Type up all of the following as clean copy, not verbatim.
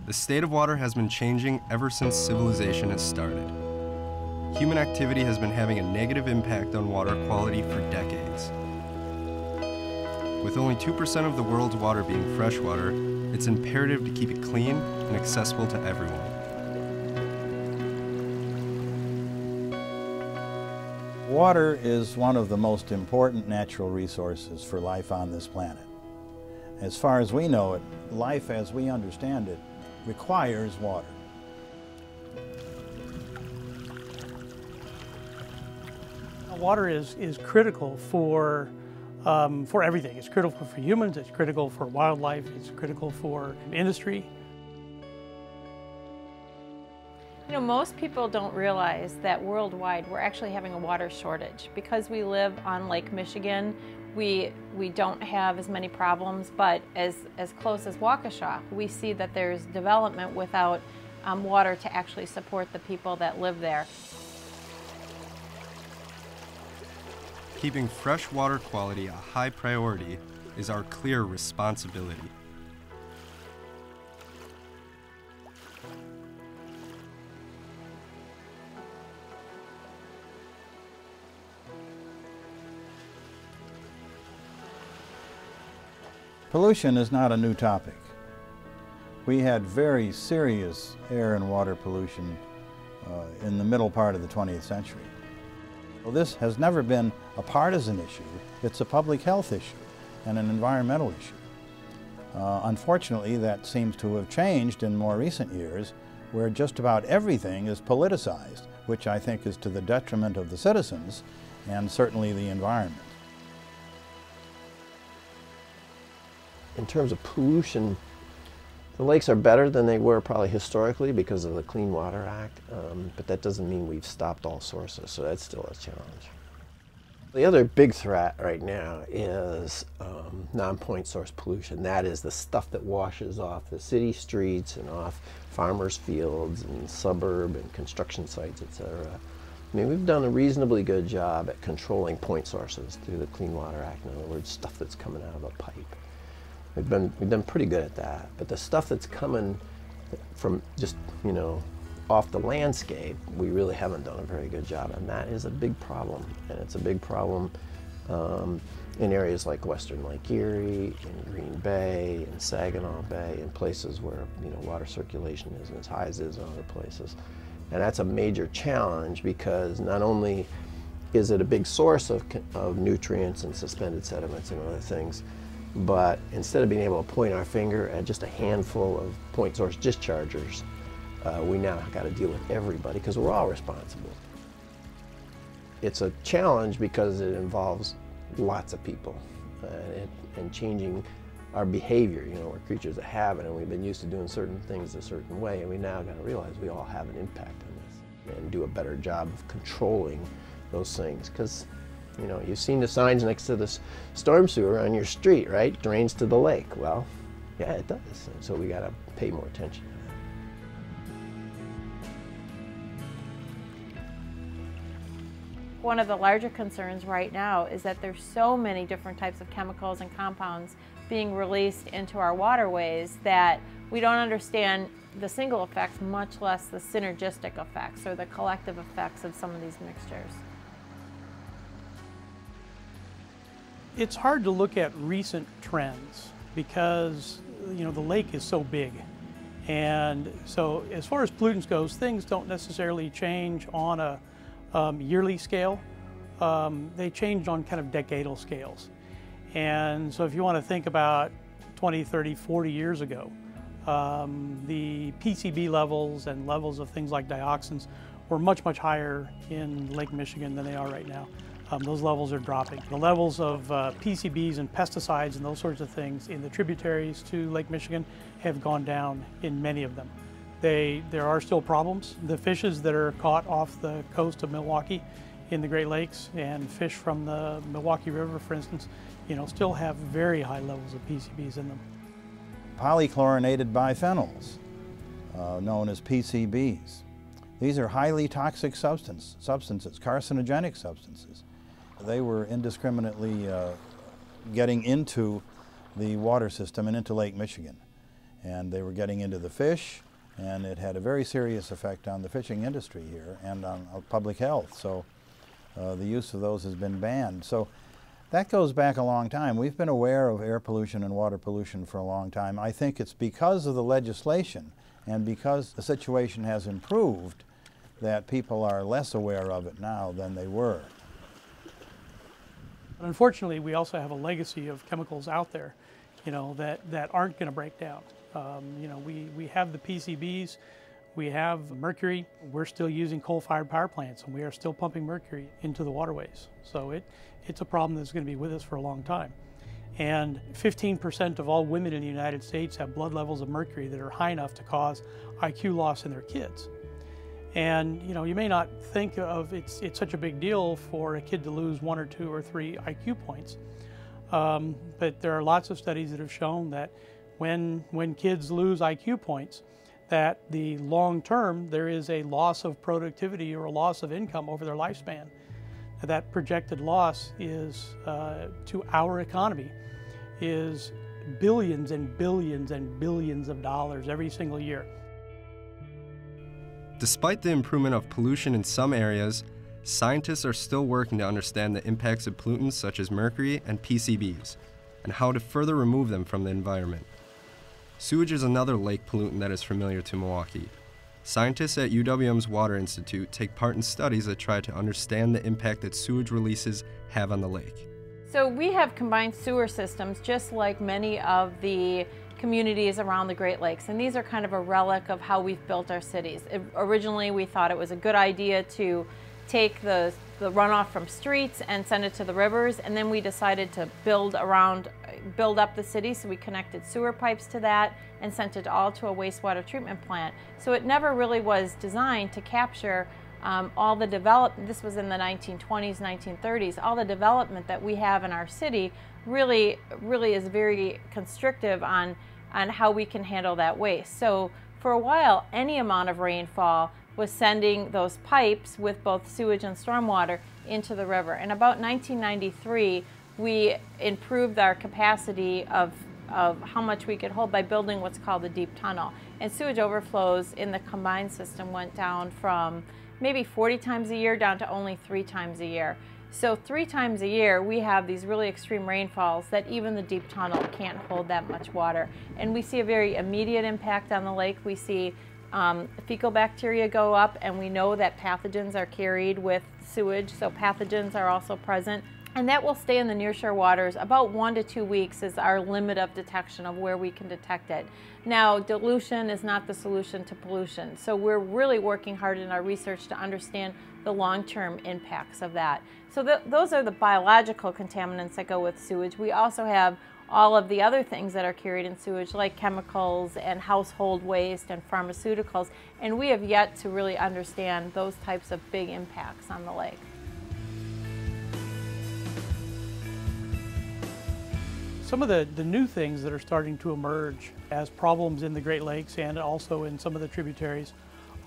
The state of water has been changing ever since civilization has started. Human activity has been having a negative impact on water quality for decades. With only 2% of the world's water being freshwater, it's imperative to keep it clean and accessible to everyone. Water is one of the most important natural resources for life on this planet. As far as we know it, life as we understand it requires water. Water is critical for everything. It's critical for humans, it's critical for wildlife, it's critical for industry. You know, most people don't realize that worldwide we're actually having a water shortage. Because we live on Lake Michigan, we don't have as many problems, but as close as Waukesha, we see that there's development without water to actually support the people that live there. Keeping fresh water quality a high priority is our clear responsibility. Pollution is not a new topic. We had very serious air and water pollution in the middle part of the 20th century. Well, this has never been a partisan issue. It's a public health issue and an environmental issue. Unfortunately, that seems to have changed in more recent years, where just about everything is politicized, which I think is to the detriment of the citizens and certainly the environment. In terms of pollution, the lakes are better than they were probably historically because of the Clean Water Act, but that doesn't mean we've stopped all sources, so that's still a challenge. The other big threat right now is non-point source pollution. That is the stuff that washes off the city streets and off farmers' fields and suburb and construction sites, etc. I mean, we've done a reasonably good job at controlling point sources through the Clean Water Act. In other words, stuff that's coming out of a pipe. We've done pretty good at that, but the stuff that's coming from just, off the landscape, we really haven't done a very good job, and that is a big problem. And it's a big problem in areas like Western Lake Erie, in Green Bay, in Saginaw Bay, in places where water circulation isn't as high as it is in other places. And that's a major challenge because not only is it a big source of nutrients and suspended sediments and other things, but instead of being able to point our finger at just a handful of point source dischargers, we now got to deal with everybody because we're all responsible. It's a challenge because it involves lots of people and changing our behavior. We're creatures of habit, and we've been used to doing certain things a certain way, and we now got to realize we all have an impact on this and do a better job of controlling those things. Because you've seen the signs next to the storm sewer on your street, right? Drains to the lake. Well, yeah, it does. And so we got to pay more attention to that. One of the larger concerns right now is that there's so many different types of chemicals and compounds being released into our waterways that we don't understand the single effects, much less the synergistic effects or the collective effects of some of these mixtures. It's hard to look at recent trends because the lake is so big, and so as far as pollutants goes, things don't necessarily change on a yearly scale. They change on kind of decadal scales, and so if you want to think about 20, 30, 40 years ago, the PCB levels and levels of things like dioxins were much higher in Lake Michigan than they are right now. Those levels are dropping. The levels of PCBs and pesticides and those sorts of things in the tributaries to Lake Michigan have gone down in many of them. There are still problems. The fishes that are caught off the coast of Milwaukee in the Great Lakes and fish from the Milwaukee River, for instance, still have very high levels of PCBs in them. Polychlorinated biphenyls, known as PCBs. These are highly toxic substances, carcinogenic substances. They were indiscriminately getting into the water system and into Lake Michigan. and they were getting into the fish, and it had a very serious effect on the fishing industry here and on public health. So the use of those has been banned. So that goes back a long time. We've been aware of air pollution and water pollution for a long time. I think it's because of the legislation and because the situation has improved that people are less aware of it now than they were. Unfortunately, we also have a legacy of chemicals out there, that aren't going to break down. We have the PCBs, we have mercury. We're still using coal-fired power plants, and we are still pumping mercury into the waterways. So it's a problem that's going to be with us for a long time. And 15% of all women in the United States have blood levels of mercury that are high enough to cause IQ loss in their kids. And you may not think of it's such a big deal for a kid to lose 1 or 2 or 3 IQ points, but there are lots of studies that have shown that when kids lose IQ points, that the long term there is a loss of productivity or a loss of income over their lifespan. That projected loss is to our economy is billions and billions and billions of dollars every single year. Despite the improvement of pollution in some areas, scientists are still working to understand the impacts of pollutants such as mercury and PCBs, and how to further remove them from the environment. Sewage is another lake pollutant that is familiar to Milwaukee. Scientists at UWM's Water Institute take part in studies that try to understand the impact that sewage releases have on the lake. So we have combined sewer systems just like many of the communities around the Great Lakes, and these are kind of a relic of how we've built our cities. Originally we thought it was a good idea to take the runoff from streets and send it to the rivers, and then we decided to build up the city, so we connected sewer pipes to that and sent it all to a wastewater treatment plant. So it never really was designed to capture all the development. This was in the 1920s, 1930s. All the development that we have in our city really is very constrictive on how we can handle that waste. So for a while, any amount of rainfall was sending those pipes with both sewage and stormwater into the river. And about 1993, we improved our capacity of how much we could hold by building what's called a deep tunnel. And sewage overflows in the combined system went down from maybe 40 times a year down to only 3 times a year. So 3 times a year we have these really extreme rainfalls that even the deep tunnel can't hold that much water. And we see a very immediate impact on the lake. We see fecal bacteria go up, and we know that pathogens are carried with sewage, so pathogens are also present. And that will stay in the nearshore waters. About 1 to 2 weeks is our limit of detection of where we can detect it. Now, dilution is not the solution to pollution, so we're really working hard in our research to understand the long-term impacts of that. So those are the biological contaminants that go with sewage. We also have all of the other things that are carried in sewage, like chemicals and household waste and pharmaceuticals, and we have yet to really understand those types of big impacts on the lake. Some of the new things that are starting to emerge as problems in the Great Lakes and also in some of the tributaries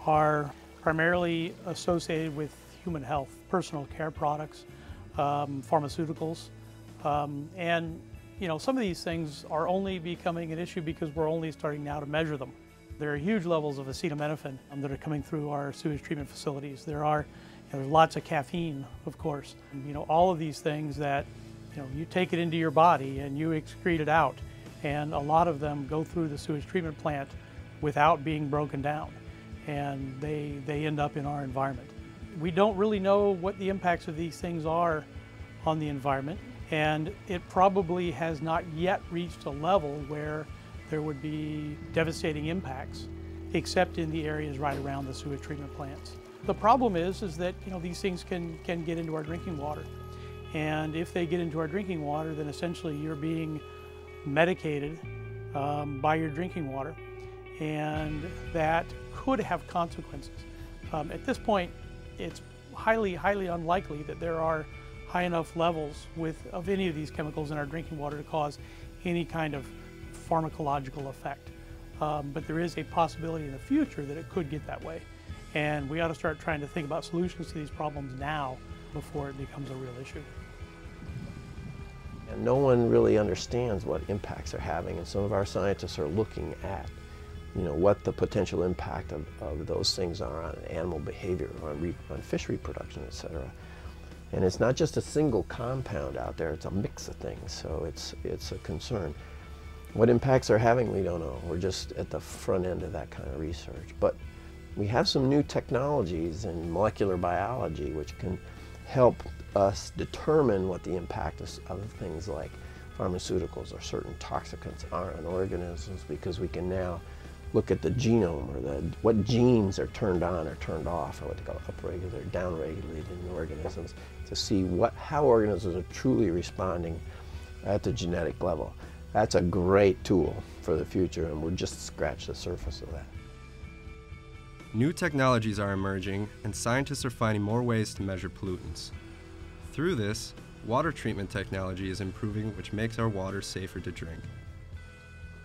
are primarily associated with human health, personal care products, pharmaceuticals, and some of these things are only becoming an issue because we're only starting now to measure them. There are huge levels of acetaminophen that are coming through our sewage treatment facilities. There's lots of caffeine, of course. All of these things that you take it into your body and you excrete it out, and a lot of them go through the sewage treatment plant without being broken down, and they end up in our environment. We don't really know what the impacts of these things are on the environment, and it probably has not yet reached a level where there would be devastating impacts, except in the areas right around the sewage treatment plants. The problem is that these things can get into our drinking water. And if they get into our drinking water, then essentially you're being medicated by your drinking water, and that could have consequences. At this point, it's highly unlikely that there are high enough levels of any of these chemicals in our drinking water to cause any kind of pharmacological effect. But there is a possibility in the future that it could get that way. And we ought to start trying to think about solutions to these problems now before it becomes a real issue. And no one really understands what impacts they're having, and some of our scientists are looking at what the potential impact of those things are on animal behavior, on fish reproduction, etc. And it's not just a single compound out there, it's a mix of things, so it's a concern. What impacts they're having, we don't know. We're just at the front end of that kind of research. But we have some new technologies in molecular biology which can help us determine what the impact of things like pharmaceuticals or certain toxicants are on organisms, because we can now look at the genome, or what genes are turned on or turned off, or what they call upregulated or downregulated in organisms, to see how organisms are truly responding at the genetic level. That's a great tool for the future, and we're just scratched the surface of that. New technologies are emerging, and scientists are finding more ways to measure pollutants. Through this, water treatment technology is improving, which makes our water safer to drink.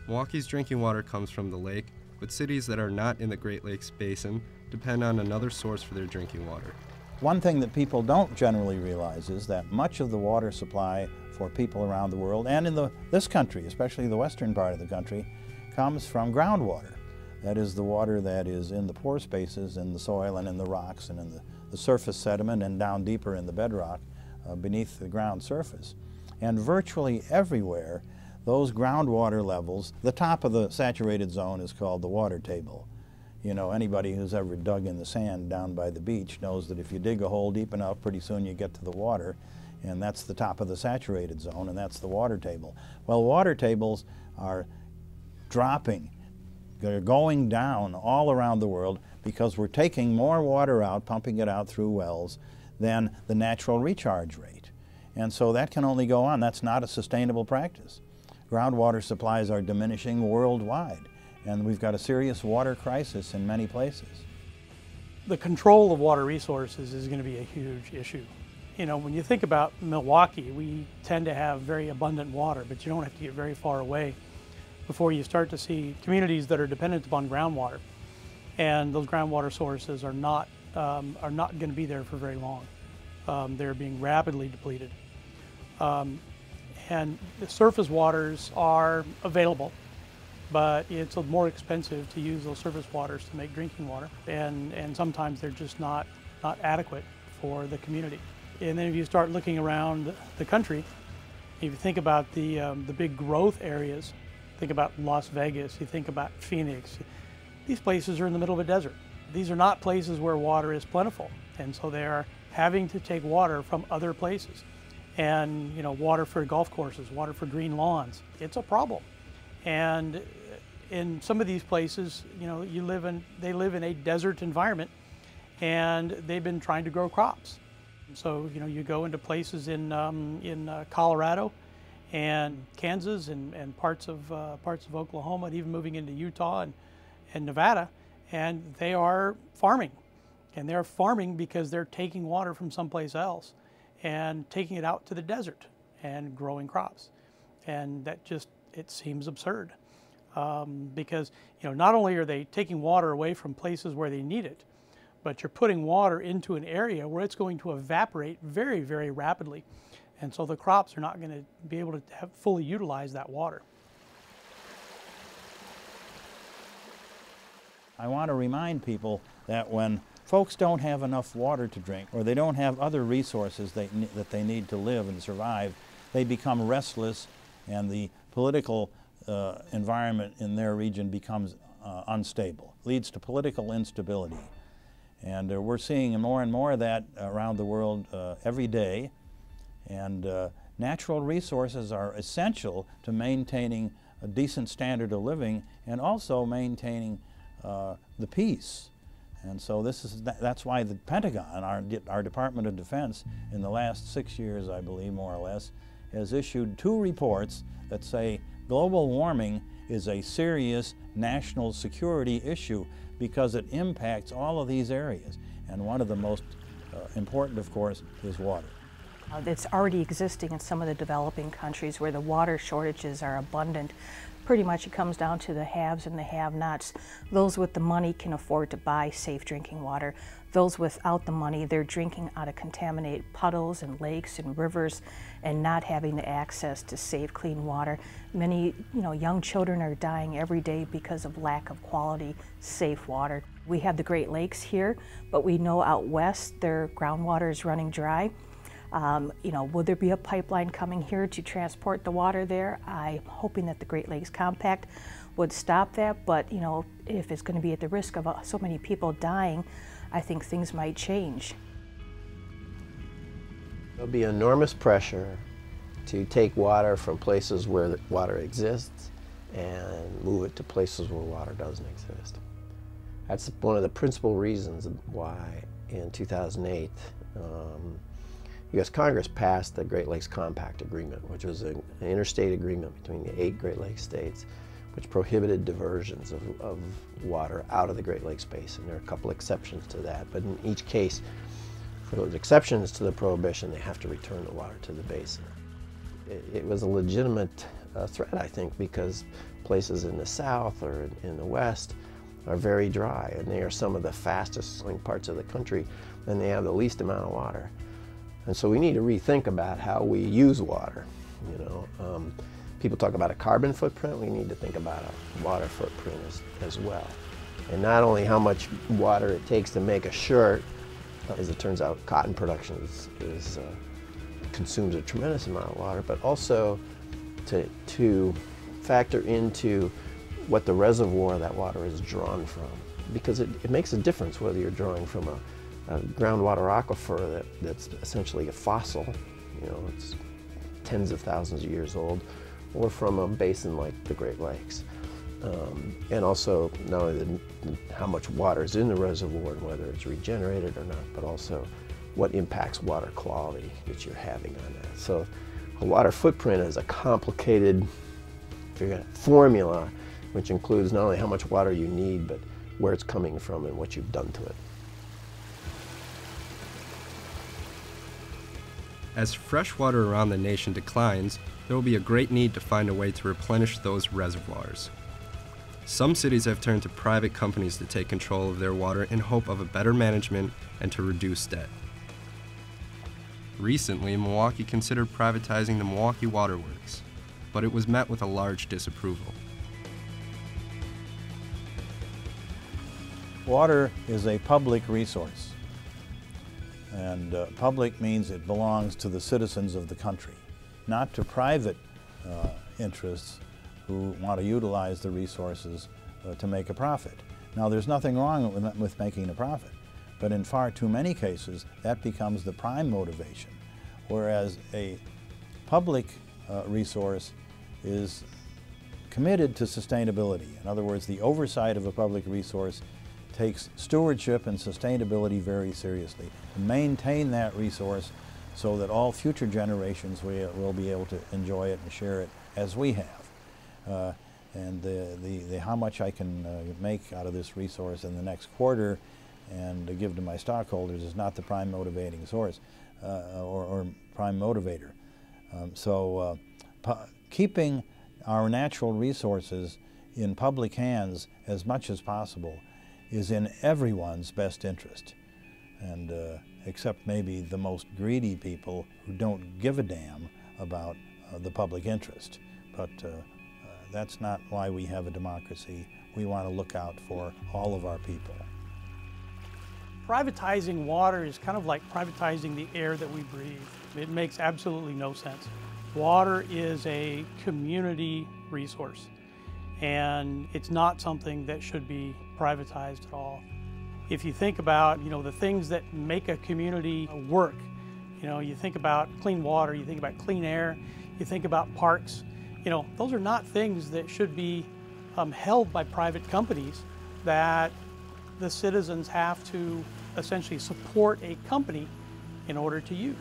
Milwaukee's drinking water comes from the lake, but cities that are not in the Great Lakes Basin depend on another source for their drinking water. One thing that people don't generally realize is that much of the water supply for people around the world, and in this country, especially the western part of the country, comes from groundwater. That is the water that is in the pore spaces in the soil and in the rocks and in the surface sediment and down deeper in the bedrock beneath the ground surface. And virtually everywhere, those groundwater levels, the top of the saturated zone is called the water table. You know, anybody who's ever dug in the sand down by the beach knows that if you dig a hole deep enough, pretty soon you get to the water, and that's the top of the saturated zone, and that's the water table. Well, water tables are dropping. They're going down all around the world because we're taking more water out, pumping it out through wells, than the natural recharge rate. And so that can only go on. That's not a sustainable practice. Groundwater supplies are diminishing worldwide, and we've got a serious water crisis in many places. The control of water resources is going to be a huge issue. You know, when you think about Milwaukee, we tend to have very abundant water, but you don't have to get very far away before you start to see communities that are dependent upon groundwater, and those groundwater sources are not going to be there for very long. They're being rapidly depleted, and the surface waters are available, but it's more expensive to use those surface waters to make drinking water, and sometimes they're just not adequate for the community. And then if you start looking around the country, if you think about the big growth areas, think about Las Vegas, you think about Phoenix, these places are in the middle of a desert. These are not places where water is plentiful, and so they are having to take water from other places. And you know, water for golf courses, water for green lawns, it's a problem. And in some of these places, you know, they live in a desert environment, and they've been trying to grow crops. So you know, you go into places in Colorado and Kansas and parts of Oklahoma, and even moving into Utah and Nevada, and they are farming. And they're farming because they're taking water from someplace else and taking it out to the desert and growing crops. And that just, it seems absurd. Because you know, not only are they taking water away from places where they need it, but you're putting water into an area where it's going to evaporate very, very rapidly. And so the crops are not going to be able to fully utilize that water. I want to remind people that when folks don't have enough water to drink, or they don't have other resources that they need to live and survive, they become restless, and the political environment in their region becomes unstable, leads to political instability. And we're seeing more and more of that around the world every day. And natural resources are essential to maintaining a decent standard of living and also maintaining the peace. And so that's why the Pentagon, our Department of Defense, in the last 6 years, I believe, more or less, has issued 2 reports that say global warming is a serious national security issue because it impacts all of these areas. And one of the most important, of course, is water. It's already existing in some of the developing countries where the water shortages are abundant. Pretty much it comes down to the haves and the have-nots. Those with the money can afford to buy safe drinking water. Those without the money, they're drinking out of contaminated puddles and lakes and rivers and not having the access to safe, clean water. Many, young children are dying every day because of lack of quality, safe water. We have the Great Lakes here, but we know out west their groundwater is running dry. Will there be a pipeline coming here to transport the water there? I'm hoping that the Great Lakes Compact would stop that, but if it's going to be at the risk of so many people dying, I think things might change. There'll be enormous pressure to take water from places where the water exists and move it to places where water doesn't exist. That's one of the principal reasons why in 2008 U.S. Congress passed the Great Lakes Compact Agreement, which was an interstate agreement between the 8 Great Lakes states, which prohibited diversions of water out of the Great Lakes Basin. There are a couple exceptions to that, but in each case, for those exceptions to the prohibition, they have to return the water to the basin. It was a legitimate threat, I think, because places in the south or in the west are very dry, and they are some of the fastest flowing parts of the country, and they have the least amount of water. And so we need to rethink about how we use water. People talk about a carbon footprint. We need to think about a water footprint as well. And not only how much water it takes to make a shirt. As it turns out, cotton production consumes a tremendous amount of water, but also to factor into what the reservoir that water is drawn from. Because it makes a difference whether you're drawing from a groundwater aquifer that's essentially a fossil, it's tens of thousands of years old, or from a basin like the Great Lakes. And also not only how much water is in the reservoir and whether it's regenerated or not, but also what impacts water quality that you're having on that. So a water footprint is a complicated formula which includes not only how much water you need, but where it's coming from and what you've done to it. As fresh water around the nation declines, there will be a great need to find a way to replenish those reservoirs. Some cities have turned to private companies to take control of their water in hope of a better management and to reduce debt. Recently, Milwaukee considered privatizing the Milwaukee Water Works, but it was met with a large disapproval. Water is a public resource, and public means it belongs to the citizens of the country, not to private interests who want to utilize the resources to make a profit. Now, there's nothing wrong with making a profit, but in far too many cases that becomes the prime motivation, whereas a public resource is committed to sustainability. In other words, the oversight of a public resource takes stewardship and sustainability very seriously, to maintain that resource so that all future generations will be able to enjoy it and share it as we have. And how much I can make out of this resource in the next quarter and give to my stockholders is not the prime motivating source or prime motivator. Keeping our natural resources in public hands as much as possible is in everyone's best interest, and except maybe the most greedy people who don't give a damn about the public interest. But that's not why we have a democracy. We want to look out for all of our people. Privatizing water is kind of like privatizing the air that we breathe. It makes absolutely no sense. Water is a community resource, and it's not something that should be privatized at all. If you think about, the things that make a community work, you think about clean water, you think about clean air, you think about parks, those are not things that should be held by private companies that the citizens have to essentially support a company in order to use.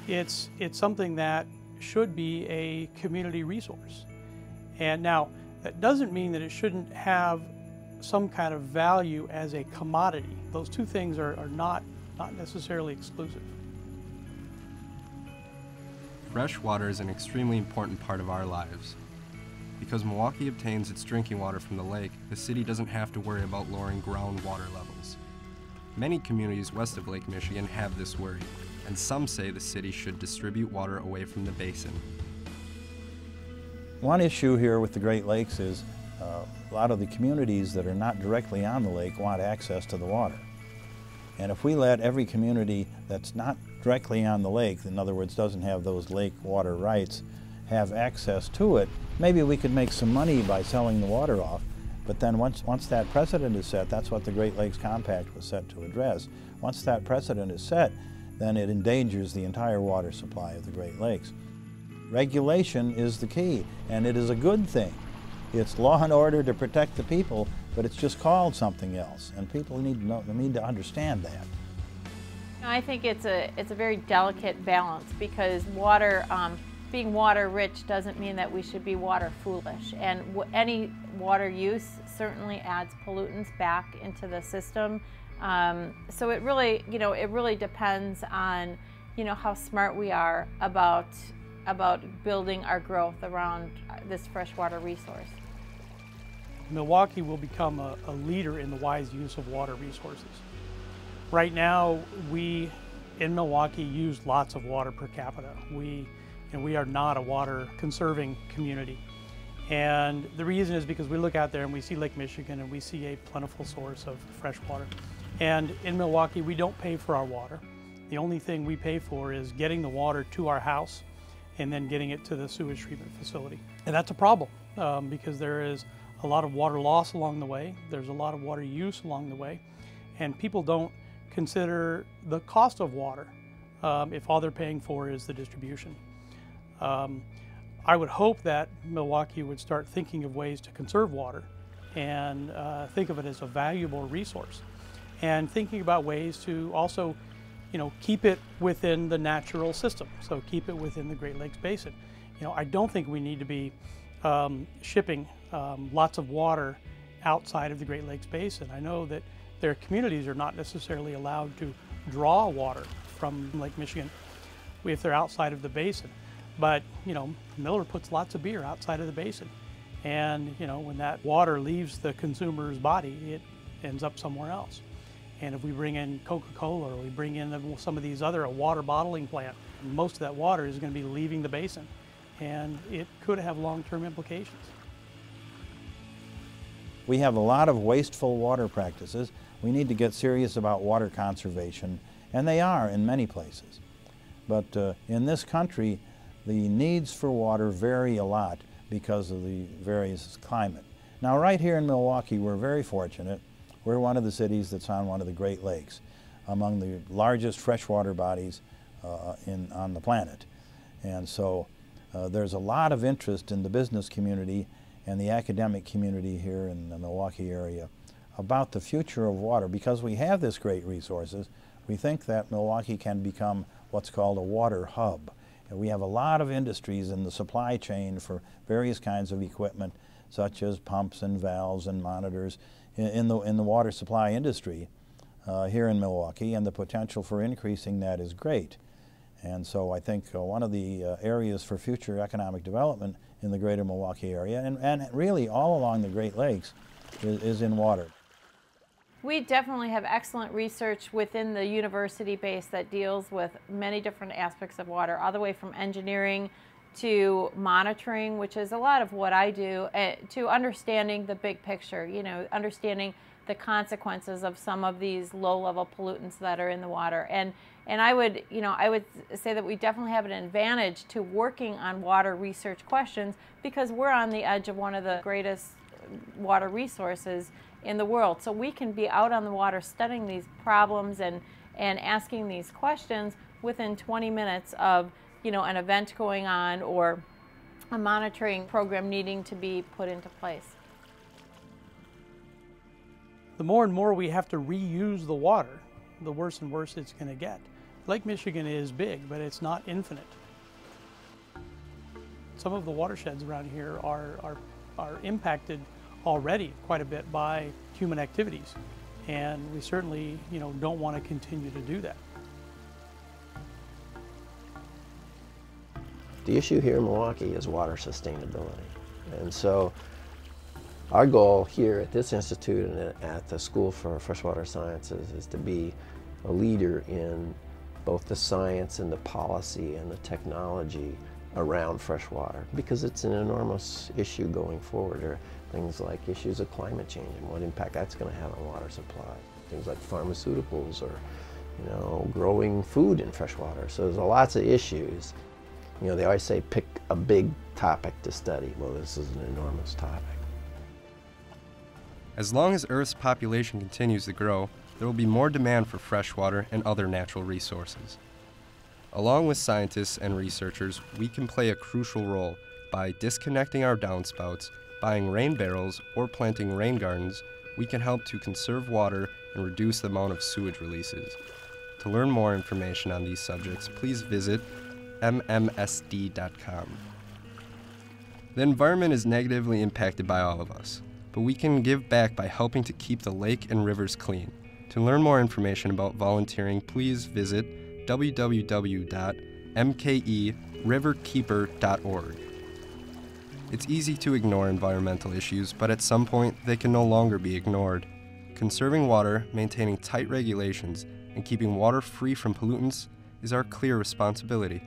It's something that should be a community resource. And now, that doesn't mean that it shouldn't have some kind of value as a commodity. Those two things are not necessarily exclusive. Fresh water is an extremely important part of our lives. Because Milwaukee obtains its drinking water from the lake, the city doesn't have to worry about lowering groundwater levels. Many communities west of Lake Michigan have this worry, and some say the city should distribute water away from the basin. One issue here with the Great Lakes is a lot of the communities that are not directly on the lake want access to the water. And if we let every community that's not directly on the lake, in other words, doesn't have those lake water rights, have access to it, maybe we could make some money by selling the water off. But then once that precedent is set, that's what the Great Lakes Compact was set to address. Once that precedent is set, then it endangers the entire water supply of the Great Lakes. Regulation is the key, and it is a good thing. It's law and order to protect the people, but it's just called something else, and people need to understand that. I think it's a very delicate balance, because water, being water rich doesn't mean that we should be water foolish, and any water use certainly adds pollutants back into the system. So it really depends on how smart we are about building our growth around this freshwater resource. Milwaukee will become a leader in the wise use of water resources. Right now, we in Milwaukee use lots of water per capita. We are not a water conserving community. And the reason is because we look out there and we see Lake Michigan and we see a plentiful source of fresh water. And in Milwaukee, we don't pay for our water. The only thing we pay for is getting the water to our house and then getting it to the sewage treatment facility. And that's a problem because there is a lot of water loss along the way. There's a lot of water use along the way. And people don't consider the cost of water if all they're paying for is the distribution. I would hope that Milwaukee would start thinking of ways to conserve water and think of it as a valuable resource, and thinking about ways to also keep it within the natural system, so keep it within the Great Lakes Basin. I don't think we need to be shipping lots of water outside of the Great Lakes Basin. I know that their communities are not necessarily allowed to draw water from Lake Michigan if they're outside of the basin. But Miller puts lots of beer outside of the basin, and when that water leaves the consumer's body, it ends up somewhere else. And if we bring in Coca-Cola, or we bring in some of these other water bottling plant, most of that water is going to be leaving the basin, and it could have long-term implications. We have a lot of wasteful water practices. We need to get serious about water conservation, and they are in many places. But in this country, the needs for water vary a lot because of the various climate. Now, right here in Milwaukee, we're very fortunate. We're one of the cities that's on one of the Great Lakes, among the largest freshwater bodies on the planet. And so there's a lot of interest in the business community and the academic community here in the Milwaukee area about the future of water. Because we have this great resources, we think that Milwaukee can become what's called a water hub. And we have a lot of industries in the supply chain for various kinds of equipment, such as pumps and valves and monitors in the water supply industry here in Milwaukee, and the potential for increasing that is great. And so I think one of the areas for future economic development in the greater Milwaukee area, and really all along the Great Lakes, is in water. We definitely have excellent research within the university base that deals with many different aspects of water, all the way from engineering to monitoring, which is a lot of what I do, to understanding the big picture, understanding the consequences of some of these low-level pollutants that are in the water. And I would say that we definitely have an advantage to working on water research questions, because we're on the edge of one of the greatest water resources in the world. So we can be out on the water studying these problems and asking these questions within 20 minutes of an event going on or a monitoring program needing to be put into place. The more and more we have to reuse the water, the worse and worse it's going to get. Lake Michigan is big, but it's not infinite. Some of the watersheds around here are impacted already quite a bit by human activities, and we certainly don't want to continue to do that. The issue here in Milwaukee is water sustainability. And so our goal here at this institute and at the School for Freshwater Sciences is to be a leader in both the science and the policy and the technology around freshwater, because it's an enormous issue going forward. There are things like issues of climate change and what impact that's going to have on water supply. Things like pharmaceuticals or, growing food in freshwater. So there's lots of issues. They always say pick a big topic to study. Well, this is an enormous topic. As long as Earth's population continues to grow, there will be more demand for freshwater and other natural resources. Along with scientists and researchers, we can play a crucial role by disconnecting our downspouts, buying rain barrels, or planting rain gardens. We can help to conserve water and reduce the amount of sewage releases. To learn more information on these subjects, please visit mmsd.com. The environment is negatively impacted by all of us, but we can give back by helping to keep the lake and rivers clean. To learn more information about volunteering, please visit www.mkeriverkeeper.org. It's easy to ignore environmental issues, but at some point they can no longer be ignored. Conserving water, maintaining tight regulations, and keeping water free from pollutants is our clear responsibility.